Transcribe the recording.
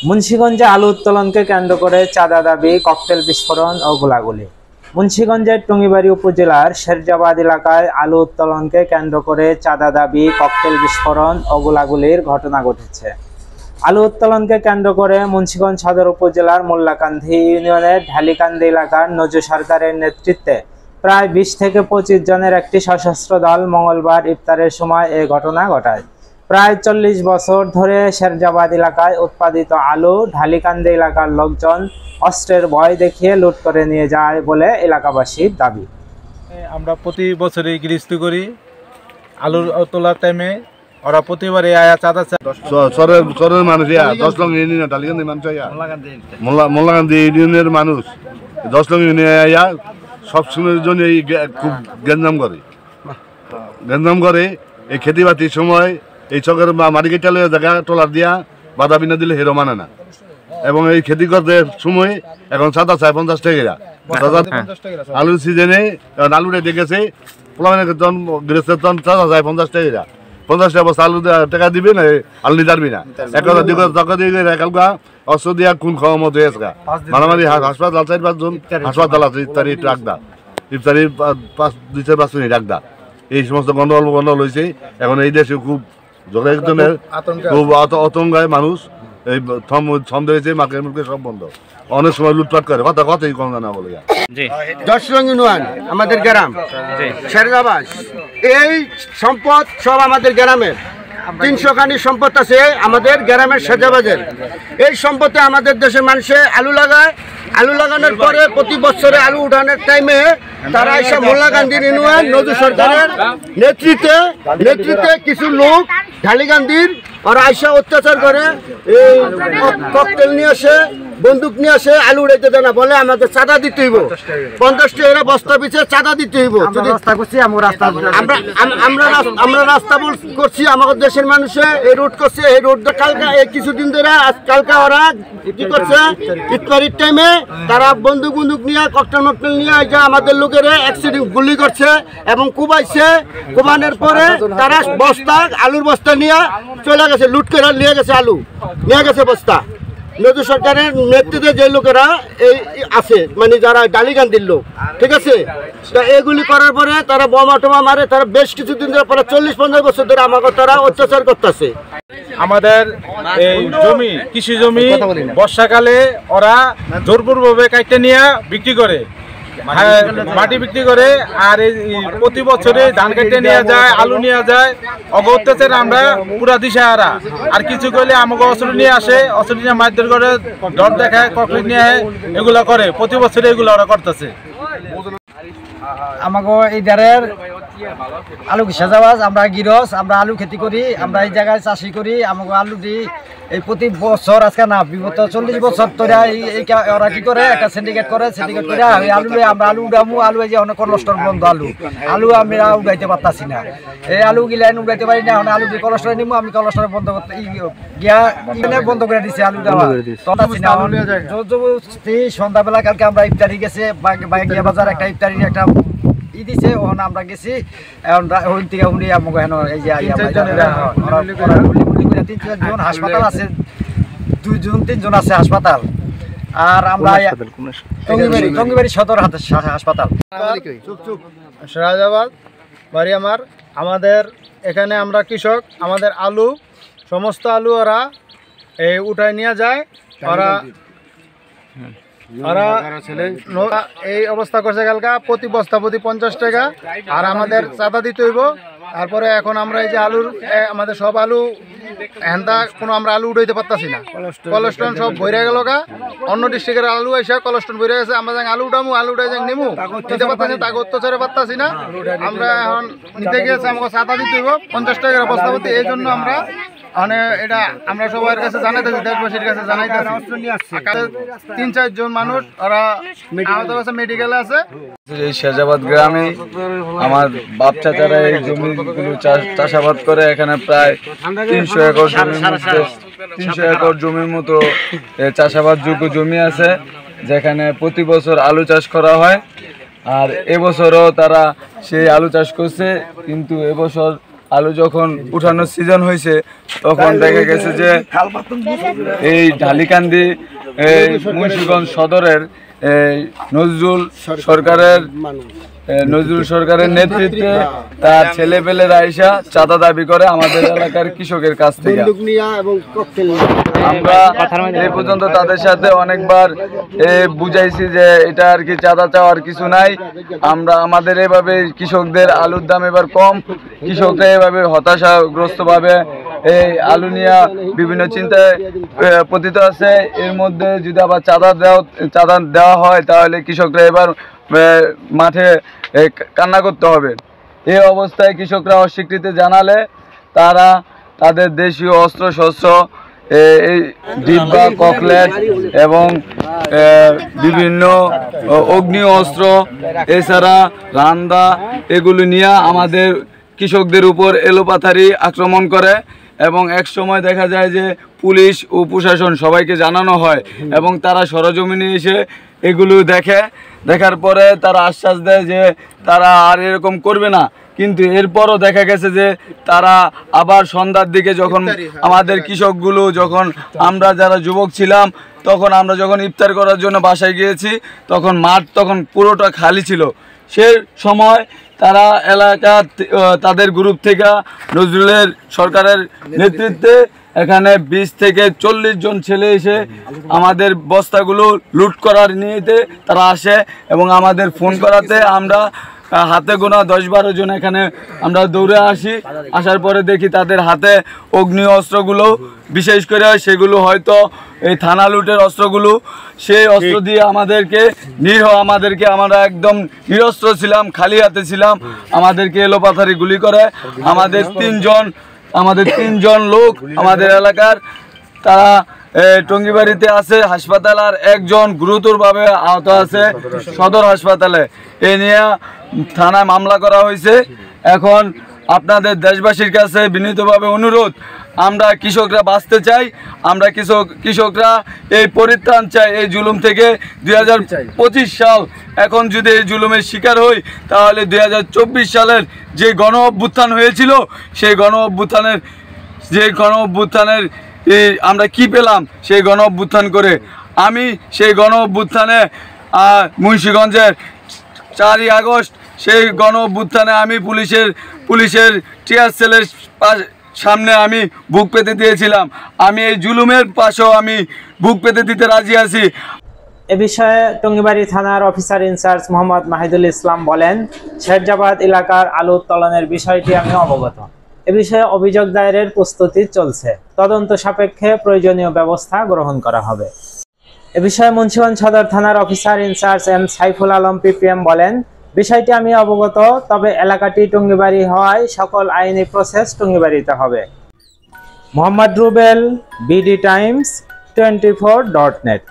মুন্সিগঞ্জে আলু উত্তোলনকে কেন্দ্র করে চাঁদা দাবি, ককটেল বিস্ফোরণ ও গোলাগুলি। মুন্সিগঞ্জের টঙ্গিবাড়ি উপজেলার শেরজাবাদ এলাকায় আলু উত্তোলনকে কেন্দ্র করে চাঁদা দাবি, ককটেল বিস্ফোরণ ও গোলাগুলির ঘটনা ঘটেছে। আলু উত্তোলনকে কেন্দ্র করে মুন্সিগঞ্জ সদর উপজেলার মোল্লাকান্দি ইউনিয়নের ঢালিকান্দি এলাকার নজু সরকারের নেতৃত্বে প্রায় 20 থেকে 25 জনের একটি সশস্ত্র দল মঙ্গলবার ইফতারের সময় এই ঘটনা ঘটায়। প্রায় 40 বছর ধরে শেরজাবাদ এলাকায় উৎপাদিত আলু ঢালিকান্দি এলাকার লোকজন অস্ত্রের ভয় দেখিয়ে লুট করে নিয়ে যায় বলে এলাকাবাসীর দাবি। আমরা প্রতি বছরই গৃহস্থী করি আলু তোলার টাইমে, ওরা প্রতিবারে আয়া চাঁদা চরের মানুষ 10 লক্ষ ইউনিয়ন ঢালিকান্দি মানুষ মোল্লাকান্দি ইউনিয়নের মানুষ 10 লক্ষ ইউনিয়ন আয়া সবসময়ের জন্য এই খুব গেঞ্জাম করে এই খেতি বাতির সময় এই চকের মাটি কেটে জায়গা টলার দিয়া বাধা বিনা দিলে হেরো মানে না, এবং এই খেতি করতে সময় এখন চাঁদা চায় 50 টাকা। আলুর সিজনে আলুটা দেখেছে গৃহস্থের চাঁদা চায় 50 টাকা। 50 টাকা বস্তা আলু টাকা দিবি না, আলু নিতে পারবি না। এক কথা দুই কথা টাকা দিয়ে একালকা অস্ত্র দিয়া খুন খাওয়ার মতো হয়েছে। মারামারি হাসপাতাল 4-5 জন হাসপাতাল আছে, ইফতারি রাখদা, ইফতারি 2-4-5 মিনিট রাখদা। এই সমস্ত গন্ডগোল হয়েছে। এখন এই দেশে খুব খুব আতঙ্কায় মানুষ এই থম ধরেছে, মাকে মুখে সব বন্ধ, অনেক সময় লুটপাট করে, কথাই কম জানা বলে। 10 লক্ষ ইউনিয়ন আমাদের গ্রাম শেরজাবাদ, এই সম্পদ সব আমাদের গ্রামের 300 খানি সম্পদ আছে আমাদের গ্রামের শেরজাবাদের। এই সম্পদে আমাদের দেশের মানুষে আলু লাগায়। আলু লাগানোর পরে প্রতি বছরে আলু উঠানোর টাইমে তারা এসে মোল্লাকান্দির ইউনিয়ন নজু সরকারের নেতৃত্বে কিছু লোক ঢালিকান্দির ওরা আইসা অত্যাচার করে, এই ককটেল নিয়ে আসে, বন্দুক নিয়ে আসে, আলু উড়াইতে দেয় না, বলে আমাদের চাঁদা দিতে হইব 50 টাকা বস্তা পিছে চাঁদা দিতে হইব। আমরা রাস্তা করছি, আমাদের দেশের মানুষে এই রোড করছে। এই রোডটা কালকা এই কিছুদিন ধরে কালকা ওরা কি করছে, ইফতারির টাইমে তারা বন্দুক নিয়ে ককটেল নিয়ে আমাদের লোকের অ্যাক্সিডেন্ট গুলি করছে এবং কুবাইছে। কুবানোর পরে তারা বস্তা আলুর বস্তা নিয়ে চলে গেছে, লুট করে নিয়ে গেছে, আলু নিয়ে গেছে বস্তা। নজু সরকারের নেতৃত্বে যে লোকেরা এই আছে, মানে যারা ডালিকান্দির লোক, ঠিক আছে, এগুলি করার পরে তারা বোমা টোমা মারে। তারা বেশ কিছুদিন ধরে প্রায় 40-50 বছর ধরে আমাকে তারা অত্যাচার করতেছে। আমাদের এই জমি, কৃষি জমি বর্ষাকালে ওরা জোরপূর্বভাবে কাটতে নিয়ে বিক্রি করে, মাটি বিক্রি করে, আর এই প্রতি বছরে ধান কেটে নিয়ে যায়, আলু নিয়ে যায়। অত্যাচার আমরা পুরা দিশাহারা। আর কিছু করলে আমাকে অস্ত্র নিয়ে আসে, অস্ত্র নিয়ে মারধর করে, ডর দেখায়, ককটেল নিয়ে এগুলা করে। প্রতি বছরে এগুলো ওরা করতেছে। আমাকে এই দ্বারের আলু শেরজাবাদ, আমরা গিরস, আমরা আলু খেতি করি, আমরা এই জায়গায় চাষি করি। আমাকে আলু দিই এই প্রতি বছর, আজকে না বিগত 40 বছর ধরে ওরা কি করে, একটা সিন্ডিকেট করে ওই আলু আমরা আলু উড়ামু। আলু এই যে অনেক কলস্টর বন্ধ, আলু আমরা উড়াইতে পারতাছি না। এই আলু গিলাইন উড়াইতে পারি না। আলু দিয়ে কলস্টরে নিবো, আমি কলস্টরে বন্ধ করতে গিয়া বন্ধ করে দিচ্ছি আলু দেওয়া। সন্ধ্যাবেলা কালকে আমরা ইফতারি গেছে বাগিয়া বাজার, একটা ইফতারি একটা দিছে, ওখানে আমরা গেছি। এখন থেকে উনি আমাকে এই যে 3-4 জন হাসপাতাল আছে, 2-3 জন আছে হাসপাতাল। আর আমরা টঙ্গিবাড়ি সদর হাসপাতাল। শেরজাবাদ বাড়ি আমার। আমাদের এখানে আমরা কৃষক, আমাদের আলু সমস্ত আলু ওরা এই উঠায় নিয়ে যায়। ওরা এই অবস্থা করছে কালকা, প্রতি বস্তা প্রতি 50 টাকা। আর আমাদের চাঁদা দিতে হইব। তারপরে এখন আমরা এই যে আলুর আমাদের সব আলু হ্যান্ডা কোনো আমরা আলু উঠাইতে পারতাছি না, কলস্টন সব ভরে গেল গা। অন্য ডিস্ট্রিক্টের আলু এসে কলস্টন ভরে গেছে, আমরা যাই আলু উঠামু, আলু উঠাই যাই নেমু, নিতে পারতাছি, তাকে অত্যাচারে পারতাছি না। আমরা এখন নিতে গিয়েছে, আমাকে চাঁদা দিতে হইব 50 টাকার বস্তা প্রতি। এই জন্য আমরা মানে এটা আমরা সবার কাছে জানাইতেছি, দেশবাসীর কাছে জানাইতেছি। 3-4 জন মানুষ ওরা মেডিকেলে আছে। এই শেরজাবাদ গ্রামে আমার বাপ চাচারা এই জমিগুলো চাষাবাদ করে। এখানে প্রায় 300 একর জমির মতো চাষাবাদ যোগ্য জমি আছে, যেখানে প্রতি বছর আলু চাষ করা হয়। আর এবছরও তারা সেই আলু চাষ করছে, কিন্তু এবছর আলু যখন উঠানোর সিজন হয়েছে তখন দেখা গেছে যে এই ঢালিকান্দি মুন্সিগঞ্জ সদরের নজরুল সরকারের নেতৃত্বে তার ছেলেপেলেরা আইসা চাঁদা দাবি করে আমাদের এলাকার কৃষকের কাছ থেকে। আমরা এই পর্যন্ত তাদের সাথে অনেকবার বুঝাইছি যে এটা আর কি চাঁদা চাওয়ার কিছু নাই, আমরা আমাদের এভাবে কৃষকদের আলুর দাম এবার কম, কৃষকরা এভাবে হতাশাগ্রস্তভাবে এই আলু নিয়ে বিভিন্ন চিন্তায় পতিত আছে। এর মধ্যে যদি আবার চাঁদা দেওয়া হয় তাহলে কৃষকরা এবার মাঠে কান্না করতে হবে। এই অবস্থায় কৃষকরা অস্বীকৃতি জানালে তারা তাদের দেশীয় অস্ত্রশস্ত্র এই ডিব্বা, ককলেট এবং বিভিন্ন অগ্নি অস্ত্র এছাড়া রান্দা এগুলো নিয়ে আমাদের কৃষকদের উপর এলোপাথারি আক্রমণ করে এবং এক সময় দেখা যায় যে পুলিশ ও প্রশাসন সবাইকে জানানো হয় এবং তারা সরজমিনে এসে এগুলো দেখার পরে তারা আশ্বাস দেয় যে তারা আর এরকম করবে না। কিন্তু এরপরও দেখা গেছে যে তারা আবার সন্ধ্যার দিকে যখন আমাদের কৃষকগুলো যখন আমরা যারা যুবক ছিলাম তখন আমরা যখন ইফতার করার জন্য বাসায় গিয়েছি তখন মাঠ তখন পুরোটা খালি ছিল। সে সময় তারা এলাকা তাদের গ্রুপ থেকে নজরুলের সরকারের নেতৃত্বে এখানে 20 থেকে 40 জন ছেলে এসে আমাদের বস্তাগুলো লুট করার নিয়েতে তারা আসে এবং আমাদের ফোন করাতে আমরা হাতে গোনা 10-12 জন এখানে আমরা দৌড়ে আসার পরে দেখি তাদের হাতে অগ্নি অস্ত্রগুলো, বিশেষ করে সেগুলো হয়তো এই থানা লুটের অস্ত্রগুলো, সেই অস্ত্র দিয়ে আমাদেরকে আমরা একদম নিরস্ত্র ছিলাম, খালি হাতে ছিলাম, আমাদেরকে এলোপাথারি গুলি করে আমাদের তিনজন লোক আমাদের এলাকার তারা টঙ্গিবাড়িতে আছে হাসপাতাল আর একজন গুরুতরভাবে আহত আছে সদর হাসপাতালে। এ নিয়ে থানায় মামলা করা হয়েছে। এখন আপনাদের দেশবাসীর কাছে বিনীতভাবে অনুরোধ, আমরা কৃষকরা বাঁচতে চাই, আমরা কৃষকরা এই পরিত্রাণ চাই এই জুলুম থেকে। 2025 সাল এখন যদি এই জুলুমের শিকার হই তাহলে 2024 সালের যে গণ অভ্যুত্থান হয়েছিল সেই গণ অভ্যুত্থানের আমরা কি পেলাম সেই গণ অভ্যুত্থান করে। আমি সেই গণ অভ্যুত্থানে মুন্সিগঞ্জের 4ই আগস্ট সেই গণ অভ্যুত্থানে আমি পুলিশের টিয়ার সেলের সামনে আমি বুক পেতে দিয়েছিলাম। আমি এই জুলুমের পাশেও আমি বুক পেতে দিতে রাজি আছি। এ বিষয়ে টঙ্গিবাড়ি থানার অফিসার ইনচার্জ মোহাম্মদ মাহিদুল ইসলাম বলেন, শেরজাবাদ এলাকার আলু উত্তোলনের বিষয়টি আমি অবগত। এ বিষয়ে অভিযোগ দায়েরের প্রস্তুতি চলছে, তদন্ত সাপেক্ষে প্রয়োজনীয় ব্যবস্থা গ্রহণ করা হবে। এ বিষয়ে মুন্সিগঞ্জ সদর থানার officer in charge M Saiful Alam PPM বলেন, বিষয়টি আমি অবগত, তবে এলাকাটি টঙ্গিবাড়ি হওয়ায় সকল আইনি প্রসেস টঙ্গিবাড়িতে হবে। Mohammad Rubel, BD Times 24.net।